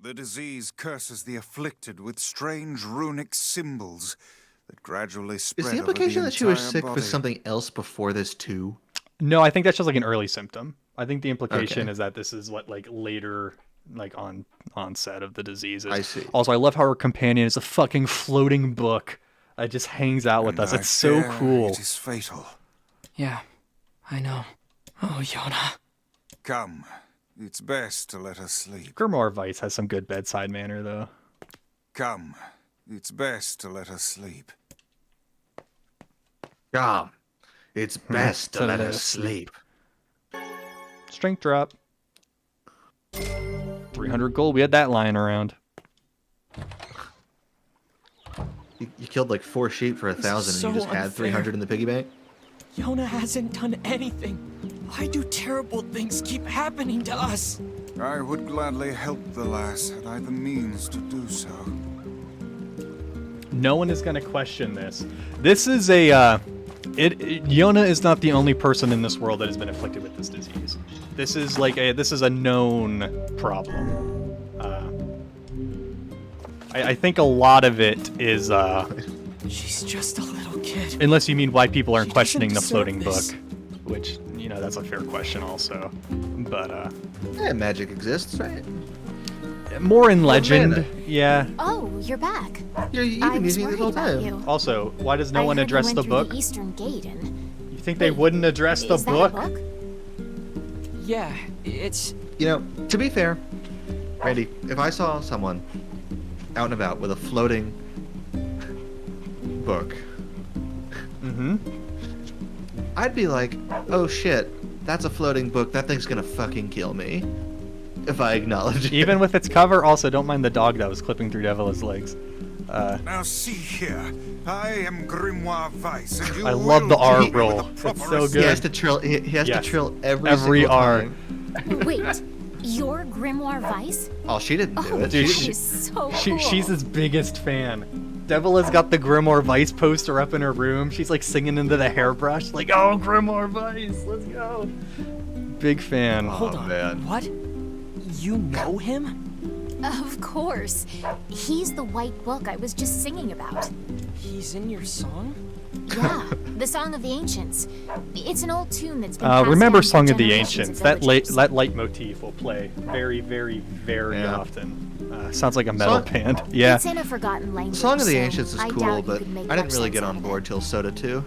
The disease curses the afflicted with strange runic symbols that gradually spread Is the over implication the that she was entire sick body. with something else before this too? No, I think that's just like an early symptom. I think the implication Okay. is that this is what like later like onset of the disease is. I see. Also, I love how her companion is a fucking floating book that just hangs out with And us. I It's so fear cool. It is fatal. Yeah, I know. Oh, Yona. Come, it's best to let us sleep. Grimoire Vice has some good bedside manner though. Come, it's best to let us sleep. Come, it's best to let us sleep. Strength drop. 300 gold. We had that lying around. You killed like 4 sheep for 1,000 so and you just had unfair. 300 in the piggy bank? Yona hasn't done anything. Why do terrible things keep happening to us? I would gladly help the lass had I the means to do so. No one is going to question this. This is a Yona is not the only person in this world that has been afflicted with this disease. This is like this is a known problem. I think a lot of it is She's just a little kid. unless you mean why people aren't She doesn't questioning the deserve floating this. book, which that's a fair question also. But Yeah, magic exists, right? more in legend, mana. yeah. Oh, you're back. You've I been was using it this worried whole about time. you. Also, why does no I one heard you address went the through book? The Eastern Gate, and You think they wouldn't address the is that book? a book? Yeah, it's... You know, to be fair, Randy, if I saw someone out and about with a floating book, Mm-hmm. I'd be like, oh shit, that's a floating book. That thing's gonna fucking kill me. If I acknowledge it. Even with its cover, also don't mind the dog that was clipping through Devili's legs. Now see here, I am Grimoire Vice, and you I love the will R treat me with roll. the It's proper so He good. has to trill. He has Yes. to trill every Every single R. time. Wait, you're Grimoire Vice? Oh, she didn't do Oh, it. Dude, that she- is so cool. She's his biggest fan. Devil has got the Grimoire Vice poster up in her room. She's like singing into the hairbrush, like, "Oh, Grimoire Vice, let's go!" Big fan. Hold on. man. What? You know him? Of course. He's the white book I was just singing about. He's in your song? Yeah, the Song of the Ancients. It's an old tune that's been passed Remember down for Song of the generations Ancients. of That villagers. leitmotif will play very, very, very Yeah. often. Sounds like a metal Song- band. Yeah. It's in a forgotten language. Song of the so Ancients is I cool, doubt you but could make I didn't much really sense get out on of board it. till Soda 2.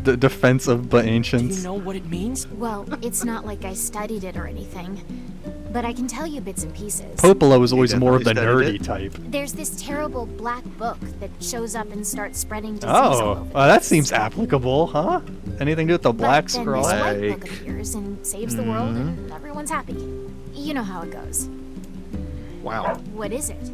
The defense of the Do ancients. you know what it means? Well, it's not like I studied it or anything, but I can tell you bits and pieces. Popola was always more of the definitely nerdy studied type. There's this terrible black book that shows up and starts spreading disease all Oh, over the that place. seems applicable, huh? Anything to do with the Black But then Scroll? this white book Like- appears and saves the world, and everyone's happy. You know how it goes. Wow. What is it?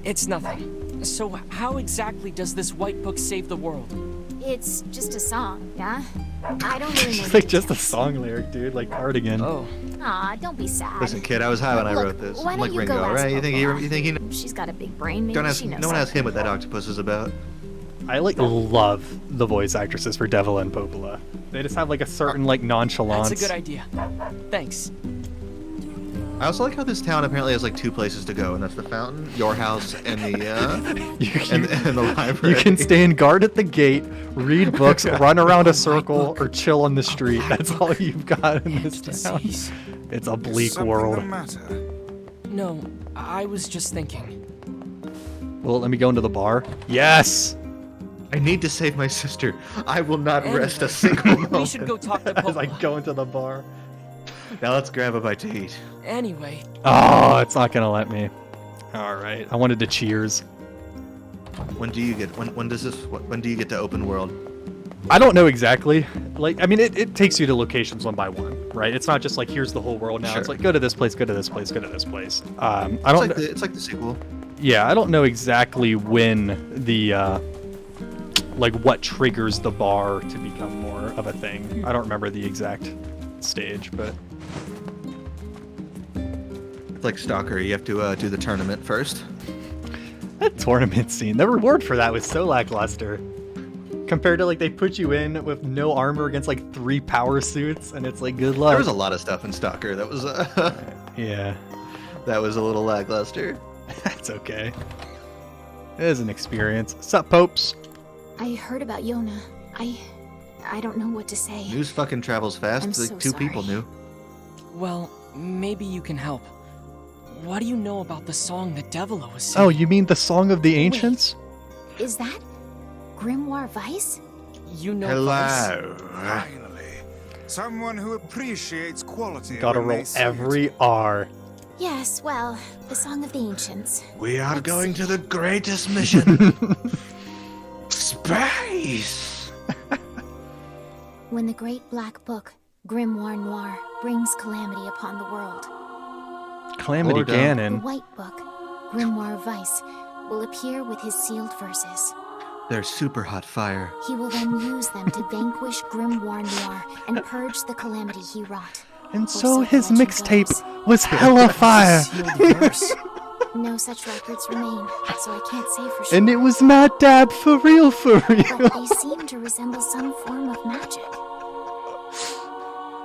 It's nothing. So how exactly does this white book save the world? It's just a song, yeah? I don't really know It's the like just a details. song lyric, dude, like Cardigan. Oh, Aw, don't be sad. Listen, kid, I was high when I Look, wrote this. why I'm don't like you go Ringo, ask right? You Popola? think he She's got a big brain, maybe don't ask, she knows no one asked him something. what that octopus is about. I like love the voice actresses for Devil and Popola. They just have like a certain like nonchalance. that's a good idea. Thanks. I also like how this town apparently has like 2 places to go, and that's the fountain, your house, and the and the library. You can stand guard at the gate, read books, run around a circle, or chill on the street. That's all you've got in this town. Disease. It's a Is bleak something world. the matter? No, I was just thinking. Well, let me go into the bar. Yes! I need to save my sister. I will not rest a Anyway, single moment. We should go talk to As I Popola. go into the bar. Now let's grab a bite to eat. Anyway, Oh, it's not gonna let me. Alright, I wanted to cheers. When do you get? When does this? When do you get to open world? I don't know exactly. Like, I mean, it takes you to locations one by one, right? It's not just like, here's the whole world now. It's Sure. like, go to this place, go to this place, go to this place. I It's don't like it's like the sequel. Yeah, I don't know exactly when the, like what triggers the bar to become more of a thing. I don't remember the exact stage, but It's like Stalker. You have to do the tournament first. that tournament scene, the reward for that was so lackluster. Compared to like they put you in with no armor against like 3 power suits, and it's like good luck. There was a lot of stuff in Stalker that was Yeah, that was a little lackluster. that's okay. It is an experience. Sup, Popes? I heard about Yona. I don't know what to say. News fucking travels fast. I'm Like so two people sorry. knew. Well, maybe you can help. What do you know about the song that Devila was singing? Oh, you mean the Song of the Ancients? Is that Grimoire Vice? You know Vice? Hello. Finally, someone who appreciates quality. Gotta when roll they see every it. R. Yes, well, the Song of the Ancients. We are Let's going see. to the greatest mission. Space. When the great black book, Grimoire Noir, brings calamity upon the world, Calamity Lord, the Ganon. white book, Grimoire Vice, will appear with his sealed verses. They're super hot fire. He will then use them to vanquish Grimoire Noir and purge the calamity he wrought. And Or so so the his legend mixtape goes. was hella fire. Sealed verse. No such records remain, so I can't say for sure. And it was Mad Dab for real, for But real. they seem to resemble some form of magic.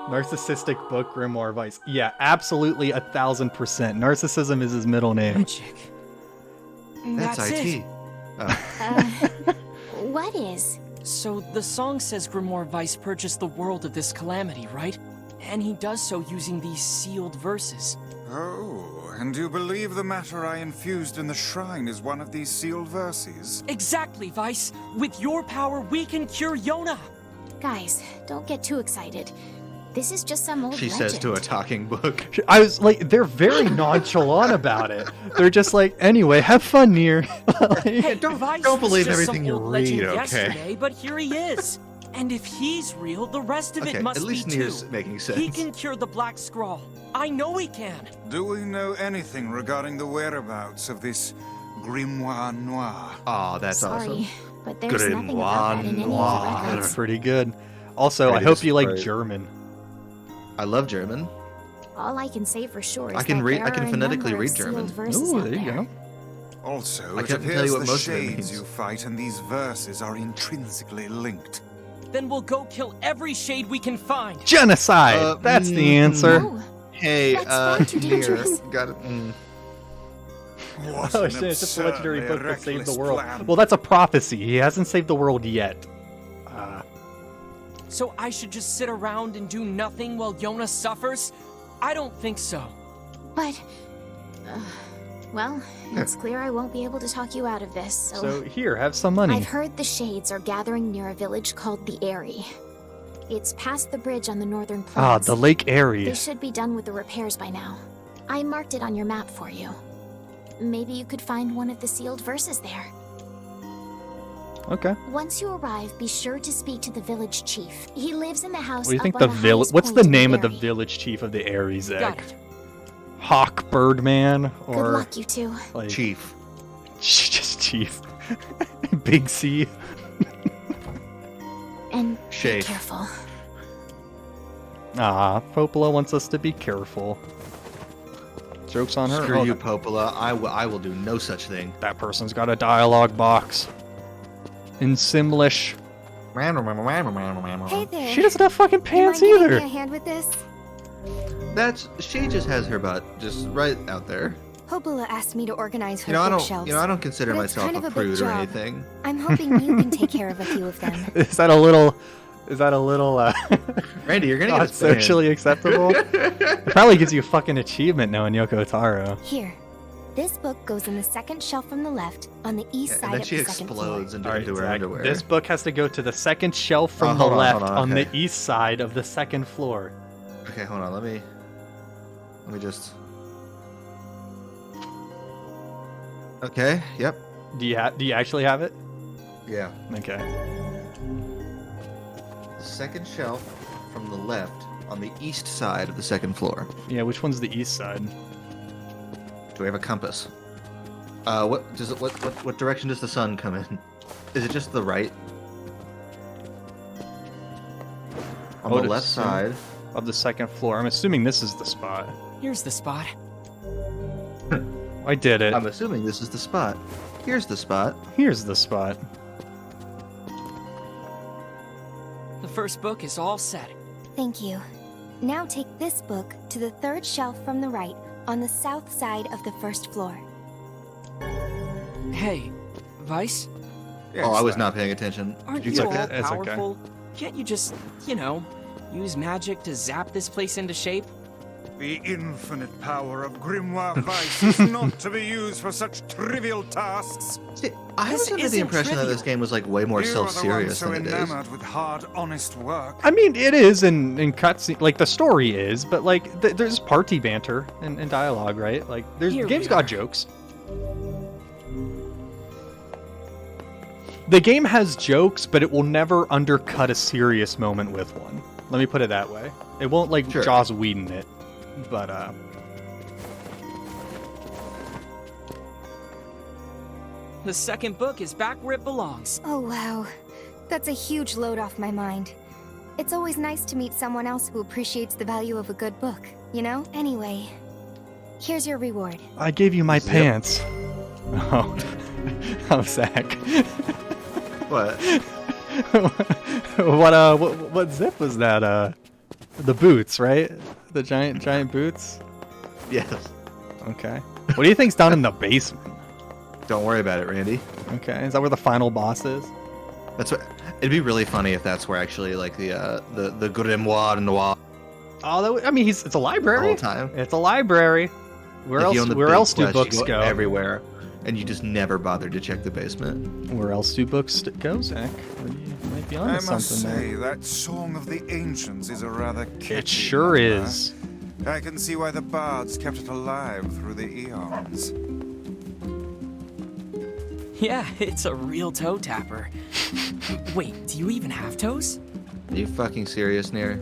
Narcissistic book, Grimoire Vice. Yeah, absolutely 1000%. Narcissism is his middle name. Magic. That's IT. it. What is? So the song says Grimoire Vice purchased the world of this calamity, right? And he does so using these sealed verses. Oh, and you believe the matter I infused in the shrine is one of these sealed verses? Exactly, Vice. With your power, we can cure Yona. Guys, don't get too excited. This is just some old She legend. says to a talking book. I was like, they're very nonchalant about it. They're just like, anyway, have fun, Nier. Like, Hey, don't Vice believe was just everything some you old legend read, okay? yesterday, but here he is. And if he's real, the rest of Okay, it must at least be Nier's too. making He sense. can cure the Black Scrawl. I know he can. Do we know anything regarding the whereabouts of this Grimoire Noir? Oh, that's Sorry, awesome. but there's nothing about that in any of Grimoire the that's records. pretty good. Also, I Ready hope to you like spread. German. I love German. All I can say for sure is I can that read- there I can are a phonetically number of read German. sealed verses Ooh, out there you there. go. Also, I it couldn't appears tell you what the most of it shades means. you fight and these verses are intrinsically linked. Then we'll go kill every shade we can find. Genocide! That's the answer. No, Hey, That's far too Nier, dangerous. got it. What Oh an shit, it's just a legendary absurdly book that saved the reckless world. plan. Well, that's a prophecy. He hasn't saved the world yet. So I should just sit around and do nothing while Yona suffers? I don't think so. but... well, it's clear I won't be able to talk you out of this, So here, have some money. I've heard the Shades are gathering near a village called the Eyrie. It's past the bridge on the northern Ah, plains. the Lake They Erie. should be done with the repairs by now. I marked it on your map for you. Maybe you could find one of the sealed verses there. Okay. Once you arrive, be sure to speak to the village chief. He lives in the house What do you up think on the the village? highest What's point the name in of the Eyrie. village chief of the Erie, Got Zach? it. Hawk Birdman Good or luck, you two. like Chief. just chief? Big C. And be Shafe. careful. Ah, Popola wants us to be careful. Joke's on her. Screw Oh, you, Popola. I will do no such thing. that person's got a dialogue box. In Simlish. Hey there. She doesn't have fucking Do you mind pants giving me either. a hand with this? She just has her butt just right out there. Popola asked me to organize her I bookshelves. don't consider but it's myself kind of a a big prude or job. anything. I'm hoping you can take care of a few of them. Is that a little Randy, you're gonna not get us banned. socially acceptable? It probably gives you a fucking achievement knowing Yoko Taro. Here. This book goes in the second shelf from the left on the east And side then of she the second floor. explodes into, All right, into her Zach, underwear. this book has to go to the second shelf from hold the on, left hold on, on the okay. east side of the second floor. Okay, hold on. Let me just. Okay. Yep. Do you actually have it? Yeah. Okay. The second shelf from the left on the east side of the second floor. Yeah, which one's the east side? Do we have a compass? What direction does the sun come in? Is it just the right? On I the would left assume. side. Of the second floor. I'm assuming this is the spot. Here's the spot. I did it. I'm assuming this is the spot. Here's the spot. Here's the spot. first book is all set. Thank you. Now take this book to the third shelf from the right, on the south side of the first floor. Hey, Vice, Yes, Oh, I was sir. not paying attention. aren't Did you you all check that? It's okay. powerful? Can't you just, you know, use magic to zap this place into shape? The infinite power of Grimoire Vice is not to be used for such trivial tasks. See, I This was under the isn't impression that this trivial. game was like way more You are the one self-serious so than it is. enamored with hard, honest work. I mean, it is in cutscene, like the story is, but like there's party banter and dialogue, right? Like there's Here the game's we got are. jokes. The game has jokes, but it will never undercut a serious moment with one. Let me put it that way. It won't like Sure. Joss Whedon it, but The second book is back where it belongs. Oh, wow. That's a huge load off my mind. It's always nice to meet someone else who appreciates the value of a good book, you know? Anyway, here's your reward. I gave you my pants. Oh, I'm Zach. What? What zip was that? The boots, right? The giant boots. Yes. Okay. What do you think's down in the basement? Don't worry about it, Randy. Okay, is that where the final boss is? That's what. It'd be really funny if that's where actually like the Grimoire Noir Oh, I mean, it's a the library. whole time. It's a library. Where If you else? own the Where big else do quest, you books go go? everywhere, and you just never bothered to check the basement. Where else do books go, Zach? You might be I onto must something say, there. that Song of the Ancients is a rather catchy It sure number. is. I can see why the bards kept it alive through the eons. Yeah, it's a real toe tapper. Wait, do you even have toes? Are you fucking serious, Nier?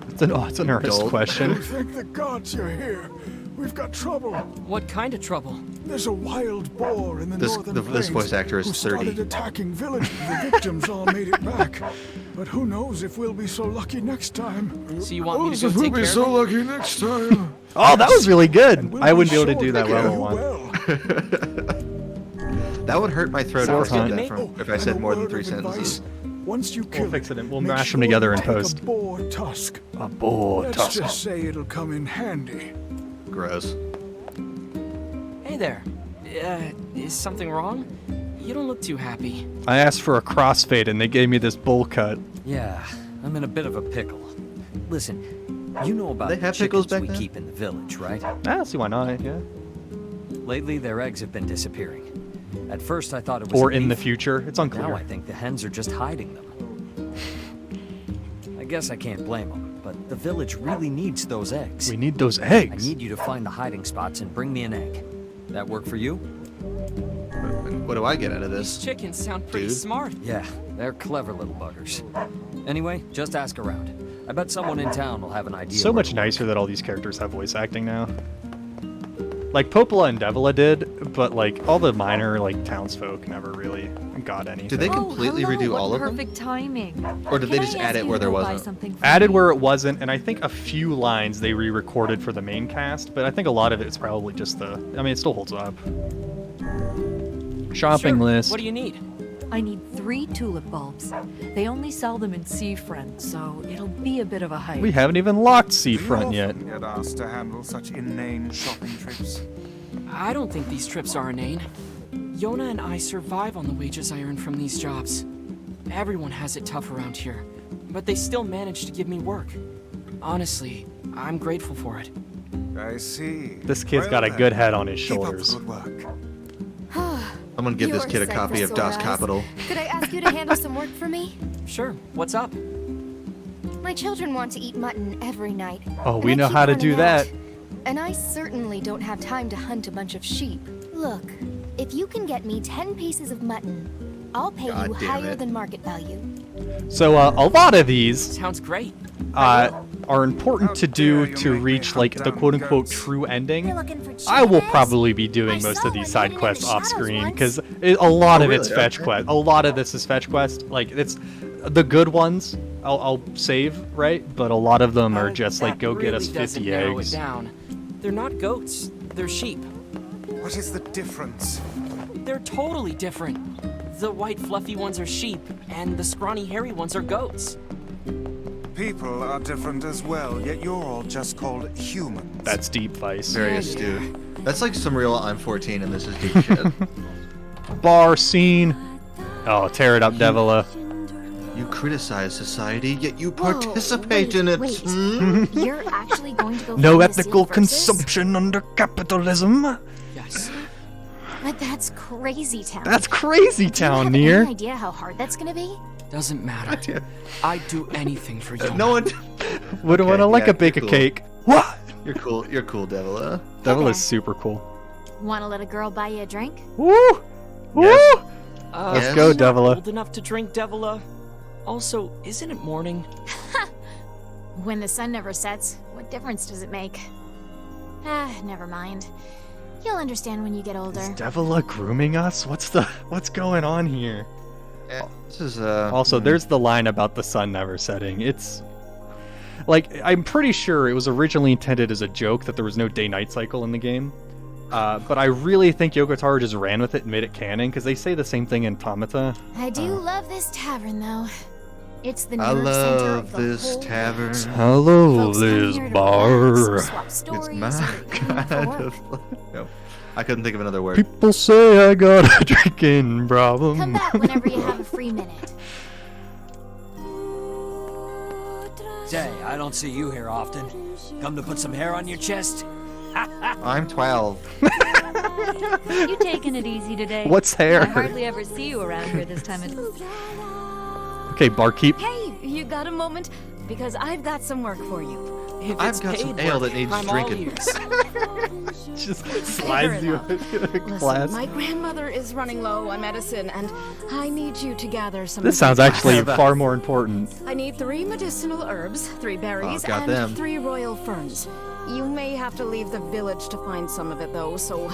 It's an earnest Dolt. question. Thank the gods you're here. We've got trouble. What kind of trouble? There's a wild boar in the northern This plains voice actor is who 30. started attacking villages. The victims all made it back. But who knows if we'll be so lucky next time. So you want me to go if we'll take be care so of it? lucky next time. Oh, that was really good. We'll I wouldn't be able to sure do that care level you one. well. That would hurt my throat Sounds if I said good. that Oh, if I and said a more than word 3 of advice. sentences. Once you kill fix it and we'll make mash them sure together you in take post. A boar tusk. A boar Let's tusk. just say it'll come in handy. Gross. Hey there. Is something wrong? You don't look too happy. I asked for a crossfade and they gave me this bowl cut. Yeah, I'm in a bit of a pickle. Listen, you know about They the have pickles chickens back we then? keep in the village, right? I don't see why not. Yeah. Lately, their eggs have been disappearing. At first, I thought it was Or a in the thief. future. It's Now unclear. I think the hens are just hiding them. I guess I can't blame them, but the village really needs those eggs. We need those I eggs. need you to find the hiding spots and bring me an egg. That work for you? What do I get out of These this? chickens sound pretty Dude. smart. Yeah, they're clever little buggers. Anyway, just ask around. I bet someone in town will have an idea. So where much to nicer that all these characters have voice acting now. Like Popola and Devila did, but like all the minor like townsfolk never really got anything. Did they completely redo all of them? Perfect timing. Or did they Can just I add ask it you where to there go buy wasn't? something for Added me? where it wasn't, and I think a few lines they re-recorded for the main cast, but I think a lot of it's probably just the. I mean, it still holds up. Shopping Sure. list. What do you need? I need 3 tulip bulbs. They only sell them in Seafront, so it'll be a bit of a hike. We haven't even locked Do Seafront you yet. often get asked to handle such inane shopping trips? I don't think these trips are inane. Yona and I survive on the wages I earn from these jobs. Everyone has it tough around here, but they still manage to give me work. Honestly, I'm grateful for it. I see. This kid's Well got a then, good head on his keep up the shoulders. good work. I'm gonna give this You're kid a set copy for of sore Das eyes. Kapital. Could I ask you to handle some work for me? Sure, what's up? My children want to eat mutton every night. Oh, and we I know keep how to running do that. out. And I certainly don't have time to hunt a bunch of sheep. Look, if you can get me 10 pieces of mutton, I'll pay God you damn higher it. than market value. So a lot of these Sounds great. are important to do How dare to you make me reach hunt like the down quote-unquote goats. true ending. You're looking for I will cheetahs? probably be doing I most saw of these one side hiding in quests the off shadows screen once. because a lot Oh, of it's really? fetch Okay. quest. A lot of this is fetch quest. Like it's the good ones I'll save, right? But a lot of them are just like That go get really us doesn't 50 narrow eggs. It down. They're not goats. They're sheep. What is the difference? They're totally different. The white fluffy ones are sheep, and the scrawny hairy ones are goats. people are different as well, yet you're all just called humans. That's deep, Vice. Very astute. That's like some real I'm 14 and this is deep shit. Bar scene. Oh, tear it up, Devila. You criticize society, yet you Whoa, participate wait, in it. wait. Hmm? You're actually going to go No find the ethical sealed verses? consumption under capitalism. Yes. But that's crazy town. That's crazy Do you town, have Nier. any idea how hard that's gonna be? Doesn't matter. I'd do anything for you. No one. Would Okay, wanna like yeah, a bake a cool. cake. What? You're cool. You're cool, Devila. Devil Okay. is super cool. Wanna let a girl buy you a drink? Woo! Woo! Yes. Let's Yes. go, I'm not Devila. old enough to drink, Devila. Also, isn't it morning? When the sun never sets, what difference does it make? Ah, never mind. You'll understand when you get older. Is Devila grooming us? What's going on here? This is Also, there's the line about the sun never setting. It's like I'm pretty sure it was originally intended as a joke that there was no day-night cycle in the game. But I really think Yoko Taro just ran with it and made it canon because they say the same thing in Automata. I do love this tavern, though. It's the I nerve center love of the this whole tavern. village. Hello, Folks come this here to bar. relax, swap It's stories, my and kind for work. of. No, I couldn't think of another word. People say I got a drinking problem. Come back whenever you have a free minute. Say, I don't see you here often. Come to put some hair on your chest? I'm 12. You taking it easy today? What's hair? I hardly ever see you around here this time of... Okay, barkeep. Hey, you got a moment? Because I've got some work for you. If I've it's got some paid ale work, that needs I'm all drinking. ears. Just slides you into Listen, class. my grandmother is running low on medicine, and I need you to gather some. This of sounds these actually herbs. far more important. I need 3 medicinal herbs, 3 berries, got and them. 3 royal ferns. You may have to leave the village to find some of it, though, so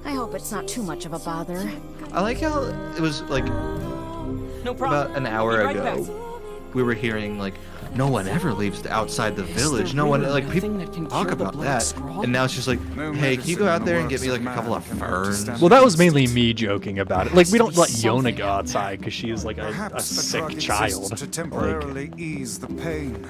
I hope it's not too much of a bother. I like how it was like No problem. about an hour Be right ago. back. We were hearing like no one ever leaves outside the Is village. there No one really like nothing people that can talk cure the about black that. scrawl? And now it's just like, No hey, can you go medicine out in there the and get me works like a of couple of man can hope to ferns? stand Well, that was against mainly it. me joking about it. Like, we don't to be let Yona something go out outside because she is like a Perhaps the sick drug child. exists to Like, temporarily ease the pain,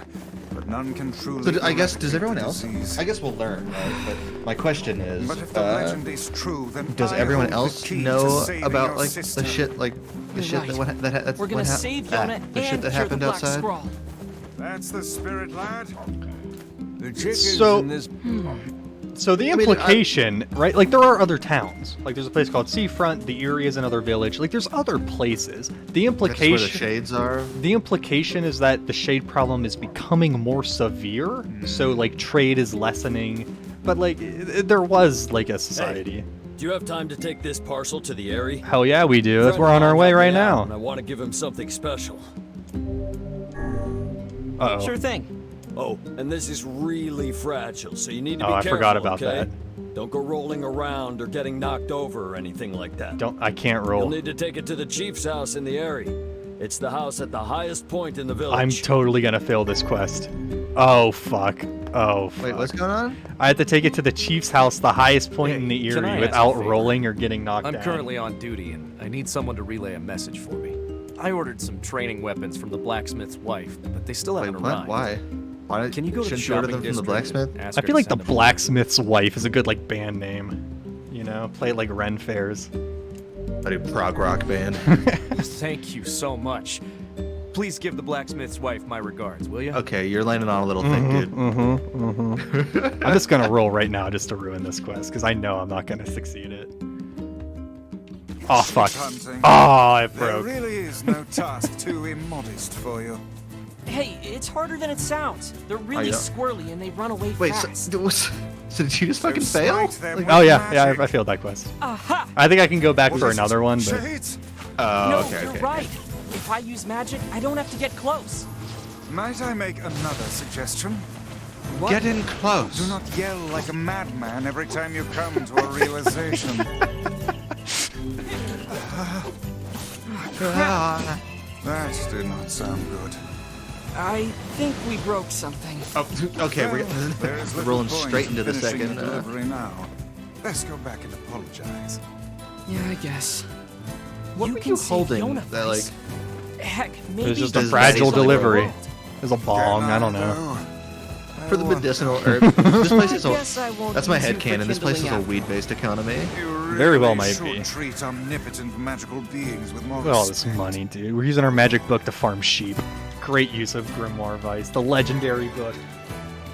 but none can truly. So I guess does everyone eradicate the else? disease. I guess we'll learn, right? But my question is, But if the legend is true, then does I everyone hold the else key to know saving about your like sister. the shit, like the You're shit right. that that's We're gonna what save Yona the shit and that cure the happened black outside? scrawl. That's the spirit, lad. The chickens So- in this. So the I mean, implication, right? Like, there are other towns. Like, there's a place called Seafront. The Erie is another village. Like, there's other places. The That's where the implication, shades are. the implication is that the shade problem is becoming more severe. So like trade is lessening. But like, there was like a society. Do you have time to take this parcel to the Airy? Hell yeah, we do. That's Friend we're on of our mine way helped right me out, now. and I want to give him something special. Uh-oh. Sure thing. Oh, and this is really fragile, so you need to Oh, be I careful, forgot about okay? that. Don't go rolling around or getting knocked over or anything like that. I can't You'll roll. need to take it to the chief's house in the Airy. It's the house at the highest point in the village. I'm totally gonna fail this quest. Oh fuck. Oh fuck. Wait, what's going on? I had to take it to the chief's house, the highest point Hey, in the can I Erie, ask without a favor? rolling or getting knocked I'm down. currently on duty, and I need someone to relay a message for me. I ordered some training weapons from the blacksmith's wife, but they still Wait, haven't what? arrived. Why? Why Can you go to the shouldn't you order shopping them from the district and blacksmith? ask I her feel to like the send them over? blacksmith's wife is a good like band name. You know, play it like Ren fairs. I do prog rock band. Thank you so much. Please give the blacksmith's wife my regards, will you? Okay, you're landing on a little thing, dude. I'm just gonna roll right now just to ruin this quest because I know I'm not gonna succeed it. Oh fuck! Hunting. Oh, it There broke. really is no task too immodest for you. Hey, it's harder than it sounds. They're really yeah? squirrely and they run away Wait, fast. so did you just fucking So fail? smite them Like- with Oh yeah, magic. I failed that quest. Aha! I think I can go back What for is it? another one, but Shades? Oh, No, okay, you're okay. right. If I use magic, I don't have to get close. Might I make another suggestion? Get in close. Do not yell like a madman every time you come to a realization. That did not sound good. I think we broke something. Oh, okay, Well, there is we're little rolling point straight in into the finishing second. the delivery now. Let's go back and apologize. Yeah, I guess. What You were can you save holding? Yona, That like Heck, maybe it was just Does a that fragile sound like a delivery. world. There's a bong. I don't know. For the medicinal herb. This place is Guess I a. won't That's my use you for headcanon. This place is a kindling weed-based economy. You Very well really might should be. treat omnipotent magical beings with more Look at all this respect. money, dude. We're using our magic book to farm sheep. Great use of Grimoire Vice, the legendary book.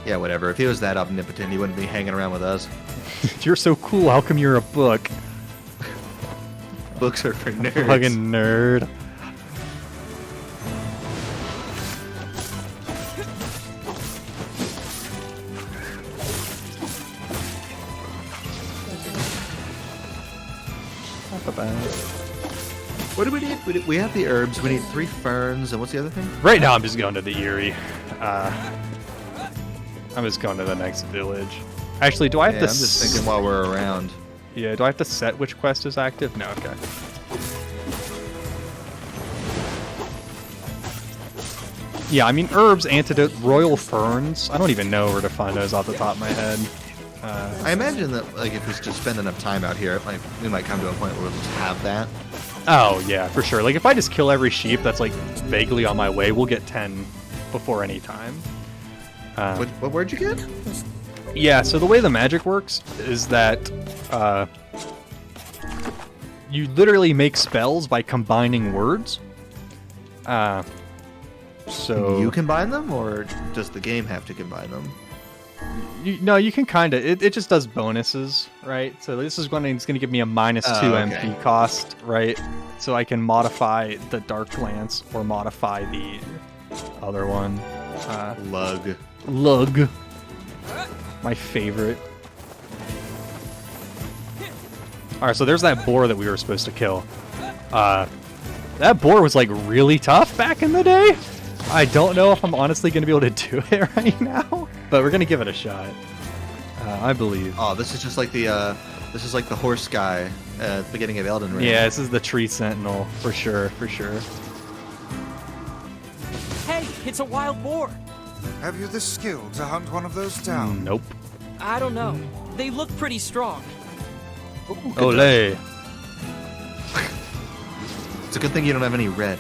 Yeah, whatever. If he was that omnipotent, he wouldn't be hanging around with us. You're so cool. How come you're a book? Books are for nerds. Fucking nerd. Not bad. What do we need? We have the herbs. We need 3 ferns, and what's the other thing? Right now, I'm just going to the Eyrie. I'm just going to the next village. Actually, do I have Yeah, to? I'm just thinking while we're around. Yeah, do I have to set which quest is active? No, okay. Yeah, I mean, herbs, antidote, royal ferns. I don't even know where to find those off the top of my head. I imagine that, like, if we just spend enough time out here, we might come to a point where we'll just have that. Oh, yeah, for sure. Like, if I just kill every sheep that's, like, vaguely on my way, we'll get 10 before any time. What word you get? Yeah, so the way the magic works is that you literally make spells by combining words. So You combine them, or does the game have to combine them? No, you can kind of. It just does bonuses, right? So this is it's going to give me a -2 okay. MP cost, right? So I can modify the Dark Lance or modify the other one. Lug. My favorite. Alright, so there's that boar that we were supposed to kill. That boar was like really tough back in the day. I don't know if I'm honestly going to be able to do it right now, but we're going to give it a shot. I believe. Oh, this is just like the horse guy at the beginning of Elden Ring. Yeah, this is the tree sentinel for sure. Hey, it's a wild boar. Have you the skill to hunt one of those down? Nope. I don't know. They look pretty strong. Olay. It's a good thing you don't have any red.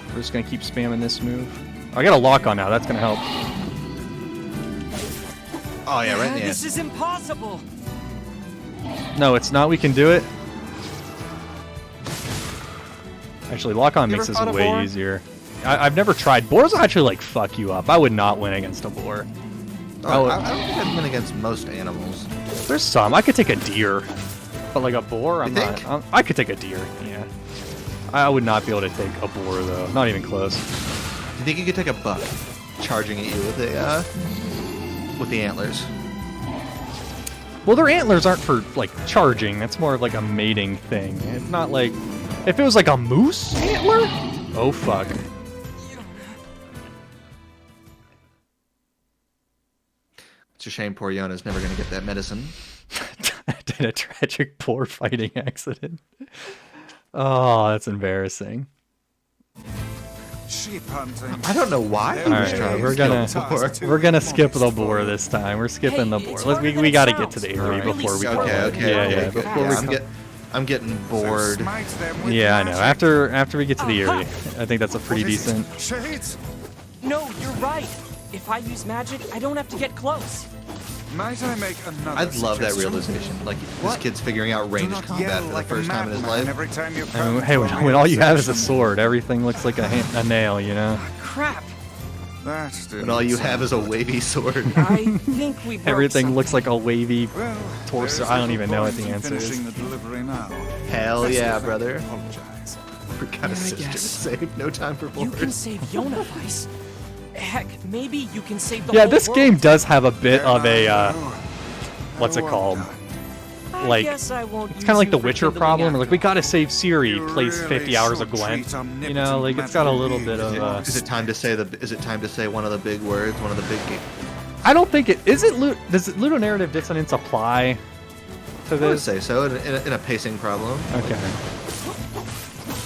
We're just going to keep spamming this move. I got a lock on now. That's going to help. Oh, yeah, right in the This end. is impossible. No, it's not. We can do it. Actually, lock on You makes ever this fought a way boar? easier. I've never tried. Boars actually like fuck you up. I would not win against a boar. I don't think I've been against most animals. There's some. I could take a deer, but like a boar, I'm You not. think? I could take a deer. Yeah. I would not be able to take a boar though. Not even close. Do you think you could take a buck charging at you with the antlers? Well, their antlers aren't for like charging. That's more of like a mating thing. It's not like if it was like a moose antler. Oh fuck. It's a shame poor Yona's never going to get that medicine. Did a tragic boar fighting accident. Oh, that's embarrassing. Sheep hunting. I don't know why. There All really right, is we're no gonna task too we're gonna skip the honest boar for this time. We're skipping Hey, the boar. it's Let's, harder than we it gotta get to the sounds. Eyrie Really before we slow. go. Okay. Before Yeah, we I'm getting So bored. smite them with Yeah, I know. magic. After we get to the Eyrie, I think that's a pretty What is it? decent. Shades? No, you're right. If I use magic, I don't have to get close. Might I make another I'd love that suggestion? realization. Like, What? this kid's figuring out Do ranged not combat yell for the like a first time in his madman life. every time you I come mean, hey, to when all you have is a section. sword, everything looks like a nail, you know? Crap. That didn't When all you sound have is a wavy sword. I think we broke Everything something. looks like a wavy well, torso. there's I don't little even know what point the in answer is. finishing the delivery now. Hell Best yeah, of brother. apologize. We got a sister to guess. save. No time for You can boars. save Yona Vice. Heck, maybe you can save the Yeah, whole this world. game does have a bit There of a I go. what's it Well called? done. I like, guess I won't It's use kind of like you the for Witcher kindling problem. Like, we after gotta save Ciri, You plays really 50 hours should of Gwent. treat omnipotent You know, like it's got a little bit of. magical Is it time to say Is it time to say one of the big words? One of the big. I don't think it is. Does it ludonarrative dissonance apply to I would this? say so in a pacing problem. Okay.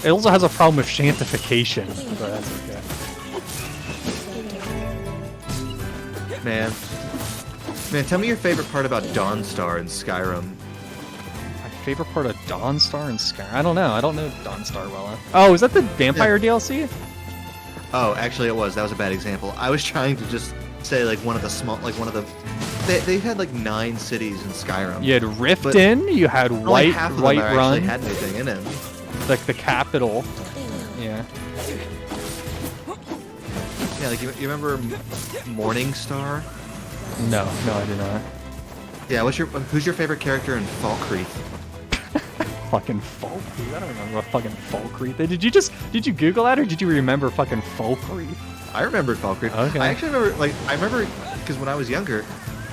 It also has a problem with shantification, but that's okay. Man, tell me your favorite part about Dawnstar in Skyrim. My favorite part of Dawnstar and Sky. I don't know. I don't know Dawnstar well enough. Oh, is that the vampire DLC? Oh, actually, it was. That was a bad example. I was trying to just say like one of the small, like one of the. They had like 9 cities in Skyrim. You had Riften. You had Only half of them White actually Run. had anything in it. Like the capital. Yeah. Yeah, like you remember Morningstar? No, I do not. Yeah, who's your favorite character in Falkreath? Fucking Falkreath. I don't remember what fucking Falkreath. Did you Google that or did you remember fucking Falkreath? I remember Falkreath. Okay. I actually remember because when I was younger,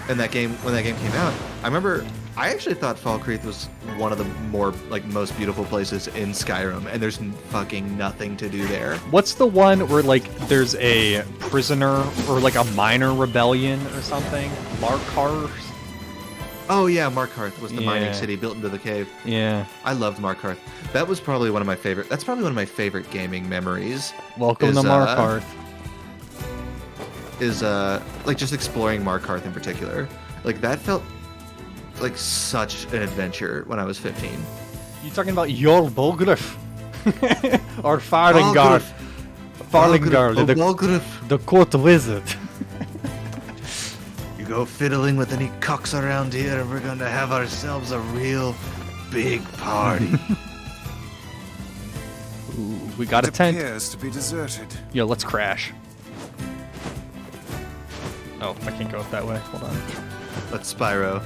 when that game came out, I actually thought Falkreath was one of the more like most beautiful places in Skyrim, and there's fucking nothing to do there. What's the one where like there's a prisoner or like a minor rebellion or something? Markarth? Oh yeah, Markarth was the mining city built into the cave. Yeah. I loved Markarth. That was probably one of my favorite. That's probably one of my favorite gaming memories. Welcome to Markarth. Is like just exploring Markarth in particular. Like that felt like such an adventure when I was 15. You talking about your Bolgrif? Or Farengar? Farengar, the court wizard. You go fiddling with any cocks around here and we're gonna have ourselves a real big party. Ooh, we got a tent. Appears to be deserted. Yo, let's crash. Oh, I can't go up that way. Hold on. Let's Spyro.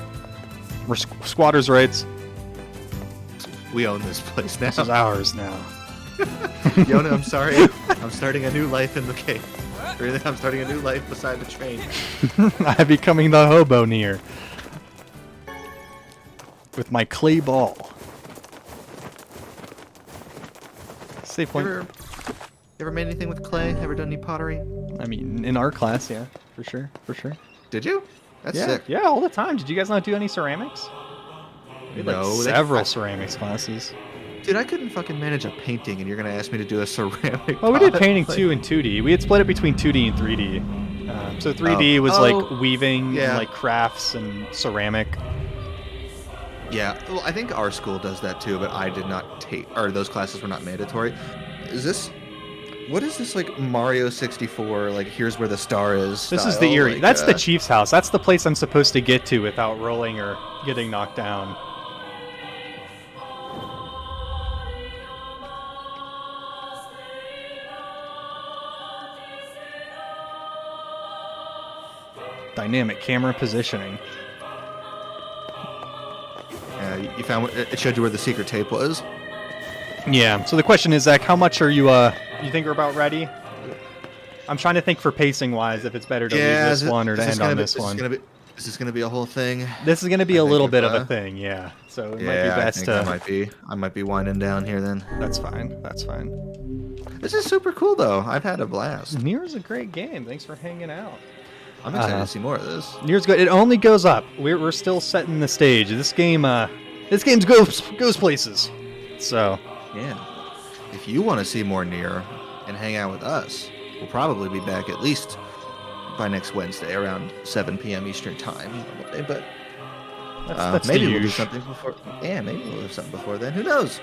We're squatters' rights. We own this place now. This is ours now. Yona, I'm sorry. I'm starting a new life in the cave. Really, I'm starting a new life beside the train. I'm becoming the hobo Nier. With my clay ball. Safe point. You ever made anything with clay? Ever done any pottery? I mean, in art class, yeah. For sure. Did you? That's yeah, sick. Yeah, all the time. Did you guys not do any ceramics? We had No, several ceramics classes. Dude, I couldn't fucking manage a painting, and you're gonna ask me to do a ceramic. Oh, we did pot? painting Like- too in 2D. We had split it between 2D and 3D. So 3D was like weaving, and, like crafts and ceramic. Yeah, well, I think our school does that too, but I did not take, or those classes were not mandatory. What is this like Mario 64? Like, here's where the star is. This is style? the Eerie. Like, That's the chief's house. That's the place I'm supposed to get to without rolling or getting knocked down. Dynamic camera positioning. You found it showed you where the secret tape was. Yeah. So the question is, Zach, how much are you? You think we're about ready? I'm trying to think for pacing wise, if it's better to leave this one or to end on this one. Is this gonna be a whole thing? This is gonna be a little bit of a thing, yeah. So it might be best to. I might be winding down here then. That's fine. That's fine. This is super cool though. I've had a blast. Nier is a great game. Thanks for hanging out. I'm excited to see more of this. Nier's good. It only goes up. We're still setting the stage. This game goes places. So yeah, if you want to see more Nier and hang out with us, we'll probably be back at least by next Wednesday around 7 p.m. Eastern time. But that's maybe the we'll do usual. something before. Yeah, maybe we'll do something before then. Who knows?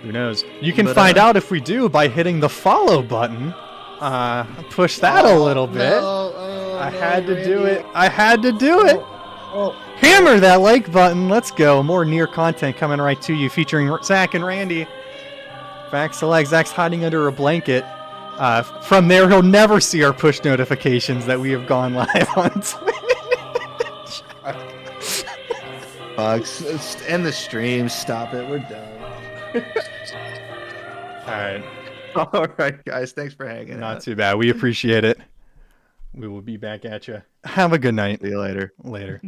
Who knows? You can find out if we do by hitting the follow button. Push that a little bit. I had to do it. I had to do it. Hammer that like button. Let's go. More Nier content coming right to you, featuring Zach and Randy. Facts to like. Zach's hiding under a blanket. From there, he'll never see our push notifications that we have gone live on Twitch. End the stream. Stop it. We're done. All right. All right, guys. Thanks for hanging out. Not too bad. We appreciate it. We will be back at you. Have a good night. See you later. Later.